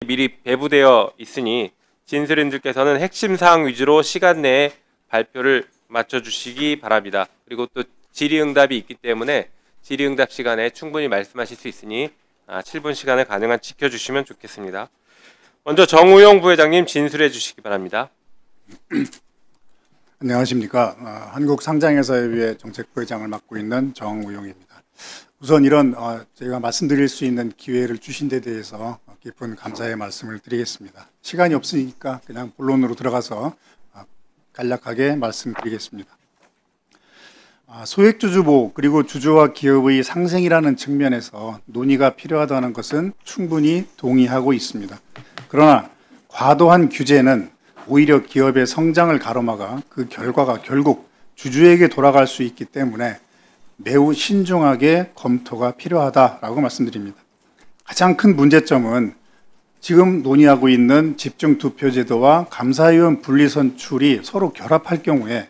미리 배부되어 있으니 진술인들께서는 핵심 사항 위주로 시간 내에 발표를 맞춰주시기 바랍니다. 그리고 또 질의응답이 있기 때문에 질의응답 시간에 충분히 말씀하실 수 있으니 7분 시간을 가능한 지켜주시면 좋겠습니다. 먼저 정우용 부회장님 진술해 주시기 바랍니다. 안녕하십니까. 한국상장회사협의회 정책부회장을 맡고 있는 정우용입니다. 우선 이런 제가 말씀드릴 수 있는 기회를 주신 데 대해서 깊은 감사의 말씀을 드리겠습니다. 시간이 없으니까 그냥 본론으로 들어가서 간략하게 말씀드리겠습니다. 소액주주보 그리고 주주와 기업의 상생이라는 측면에서 논의가 필요하다는 것은 충분히 동의하고 있습니다. 그러나 과도한 규제는 오히려 기업의 성장을 가로막아 그 결과가 결국 주주에게 돌아갈 수 있기 때문에 매우 신중하게 검토가 필요하다라고 말씀드립니다. 가장 큰 문제점은 지금 논의하고 있는 집중투표제도와 감사위원 분리선출이 서로 결합할 경우에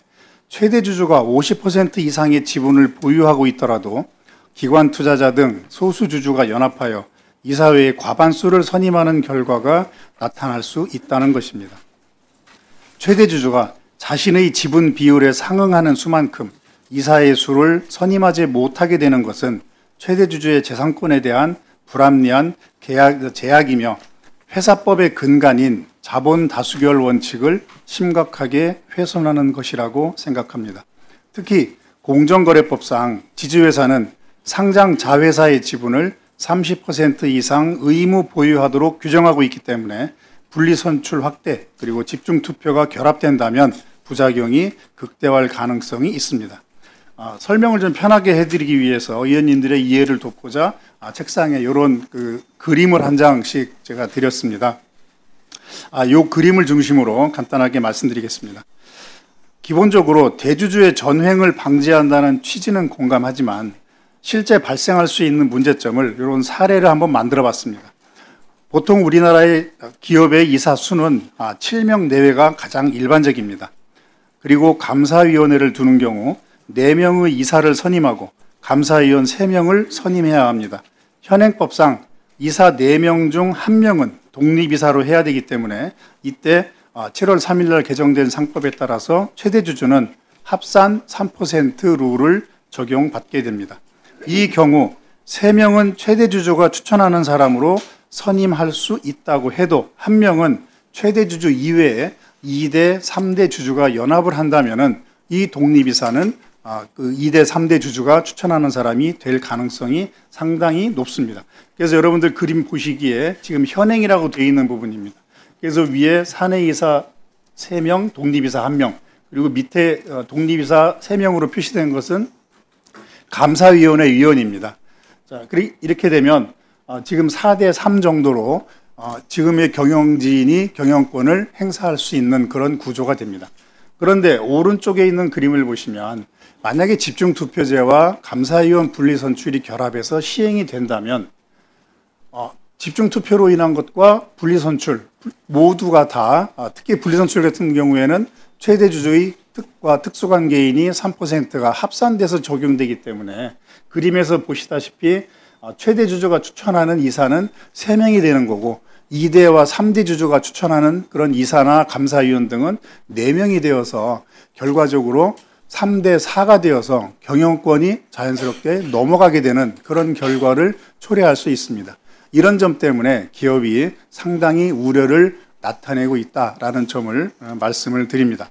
최대 주주가 50% 이상의 지분을 보유하고 있더라도 기관 투자자 등 소수 주주가 연합하여 이사회의 과반수를 선임하는 결과가 나타날 수 있다는 것입니다. 최대 주주가 자신의 지분 비율에 상응하는 수만큼 이사의 수를 선임하지 못하게 되는 것은 최대 주주의 재산권에 대한 불합리한 제약이며 회사법의 근간인 자본 다수결 원칙을 심각하게 훼손하는 것이라고 생각합니다. 특히 공정거래법상 지주회사는 상장 자회사의 지분을 30% 이상 의무 보유하도록 규정하고 있기 때문에 분리선출 확대 그리고 집중투표가 결합된다면 부작용이 극대화할 가능성이 있습니다. 설명을 좀 편하게 해드리기 위해서 의원님들의 이해를 돕고자 책상에 이런 그림을 한 장씩 제가 드렸습니다. 이 그림을 중심으로 간단하게 말씀드리겠습니다. 기본적으로 대주주의 전횡을 방지한다는 취지는 공감하지만 실제 발생할 수 있는 문제점을 이런 사례를 한번 만들어 봤습니다. 보통 우리나라의 기업의 이사 수는 7명 내외가 가장 일반적입니다. 그리고 감사위원회를 두는 경우 4명의 이사를 선임하고 감사위원 3명을 선임해야 합니다. 현행법상 이사 4명 중 1명은 독립이사로 해야 되기 때문에 이때 7월 3일 날 개정된 상법에 따라서 최대 주주는 합산 3% 룰을 적용받게 됩니다. 이 경우 3명은 최대 주주가 추천하는 사람으로 선임할 수 있다고 해도 1명은 최대 주주 이외에 2대, 3대 주주가 연합을 한다면은 이 독립이사는 그 2대, 3대 주주가 추천하는 사람이 될 가능성이 상당히 높습니다. 그래서 여러분들 그림 보시기에 지금 현행이라고 되어 있는 부분입니다. 그래서 위에 사내이사 3명, 독립이사 1명, 그리고 밑에 독립이사 3명으로 표시된 것은 감사위원회 위원입니다. 자, 이렇게 되면 지금 4대 3 정도로 지금의 경영진이 경영권을 행사할 수 있는 그런 구조가 됩니다. 그런데 오른쪽에 있는 그림을 보시면 만약에 집중투표제와 감사위원 분리선출이 결합해서 시행이 된다면 집중투표로 인한 것과 분리선출 모두가 다 특히 분리선출 같은 경우에는 최대 주주의 특과 특수관계인이 3%가 합산돼서 적용되기 때문에 그림에서 보시다시피 최대 주주가 추천하는 이사는 3명이 되는 거고 2대와 3대 주주가 추천하는 그런 이사나 감사위원 등은 4명이 되어서 결과적으로 3대 4가 되어서 경영권이 자연스럽게 넘어가게 되는 그런 결과를 초래할 수 있습니다. 이런 점 때문에 기업이 상당히 우려를 나타내고 있다라는 점을 말씀을 드립니다.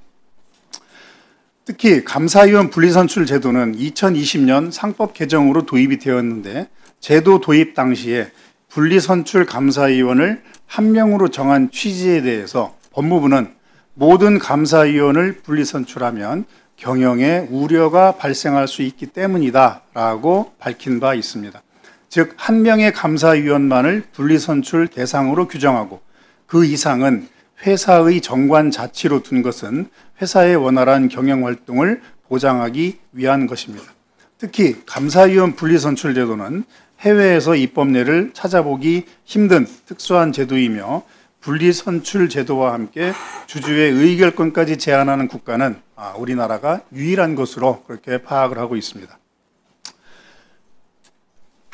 특히 감사위원 분리선출 제도는 2020년 상법 개정으로 도입이 되었는데 제도 도입 당시에 분리선출 감사위원을 1명으로 정한 취지에 대해서 법무부는 모든 감사위원을 분리선출하면 경영에 우려가 발생할 수 있기 때문이다라고 밝힌 바 있습니다. 즉, 1명의 감사위원만을 분리선출 대상으로 규정하고 그 이상은 회사의 정관 자치로 둔 것은 회사의 원활한 경영활동을 보장하기 위한 것입니다. 특히 감사위원 분리선출 제도는 해외에서 입법례를 찾아보기 힘든 특수한 제도이며 분리선출 제도와 함께 주주의 의결권까지 제한하는 국가는 우리나라가 유일한 것으로 그렇게 파악을 하고 있습니다.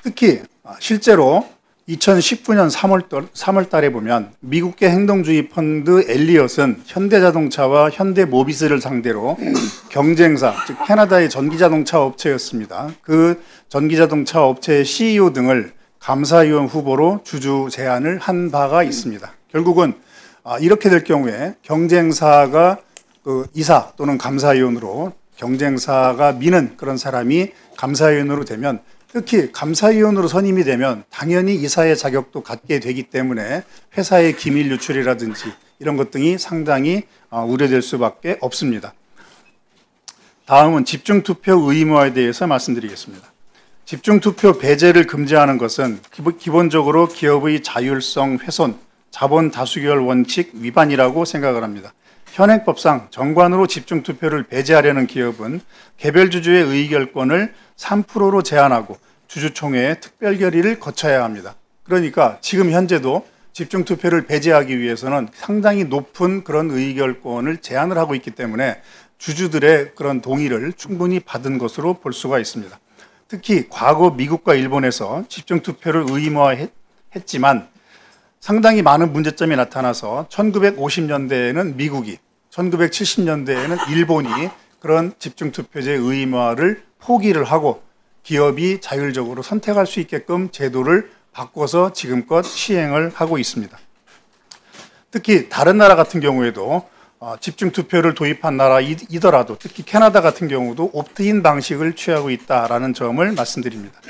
특히 실제로 2019년 3월 달에 보면 미국계 행동주의 펀드 엘리엇은 현대자동차와 현대모비스를 상대로 경쟁사, 즉 캐나다의 전기자동차 업체였습니다. 그 전기자동차 업체의 CEO 등을 감사위원 후보로 주주 제안을 한 바가 있습니다. 결국은 이렇게 될 경우에 경쟁사가 그 이사 또는 감사위원으로 경쟁사가 미는 그런 사람이 감사위원으로 되면, 특히 감사위원으로 선임이 되면 당연히 이사의 자격도 갖게 되기 때문에 회사의 기밀 유출이라든지 이런 것 등이 상당히 우려될 수밖에 없습니다. 다음은 집중투표 의무화에 대해서 말씀드리겠습니다. 집중투표 배제를 금지하는 것은 기본적으로 기업의 자율성 훼손, 자본 다수결 원칙 위반이라고 생각을 합니다. 현행법상 정관으로 집중투표를 배제하려는 기업은 개별 주주의 의결권을 3%로 제한하고 주주총회의 특별 결의를 거쳐야 합니다. 그러니까 지금 현재도 집중투표를 배제하기 위해서는 상당히 높은 그런 의결권을 제한을 하고 있기 때문에 주주들의 그런 동의를 충분히 받은 것으로 볼 수가 있습니다. 특히 과거 미국과 일본에서 집중투표를 의무화했지만 상당히 많은 문제점이 나타나서 1950년대에는 미국이, 1970년대에는 일본이 그런 집중투표제 의무화를 포기를 하고 기업이 자율적으로 선택할 수 있게끔 제도를 바꿔서 지금껏 시행을 하고 있습니다. 특히 다른 나라 같은 경우에도 집중투표를 도입한 나라이더라도 특히 캐나다 같은 경우도 옵트인 방식을 취하고 있다라는 점을 말씀드립니다.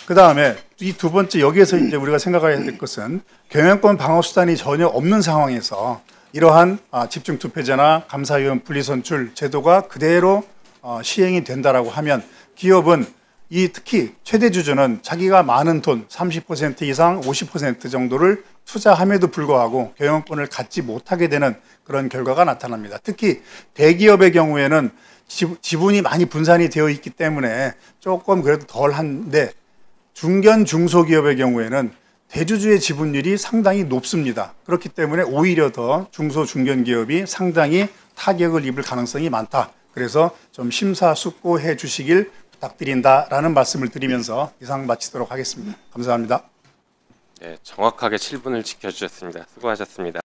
그 다음에 이 두 번째, 여기에서 이제 우리가 생각해야 될 것은 경영권 방어 수단이 전혀 없는 상황에서 이러한 집중투표제나 감사위원 분리선출 제도가 그대로 시행이 된다라고 하면 기업은 특히 최대 주주는 자기가 많은 돈 30% 이상 50% 정도를 투자함에도 불구하고 경영권을 갖지 못하게 되는 그런 결과가 나타납니다. 특히 대기업의 경우에는 지분이 많이 분산이 되어 있기 때문에 조금 그래도 덜한데 중견 중소기업의 경우에는 대주주의 지분율이 상당히 높습니다. 그렇기 때문에 오히려 더 중소 중견기업이 상당히 타격을 입을 가능성이 많다. 그래서 좀 심사숙고해 주시길 부탁드린다라는 말씀을 드리면서 이상 마치도록 하겠습니다. 감사합니다. 네, 정확하게 7분을 지켜주셨습니다. 수고하셨습니다.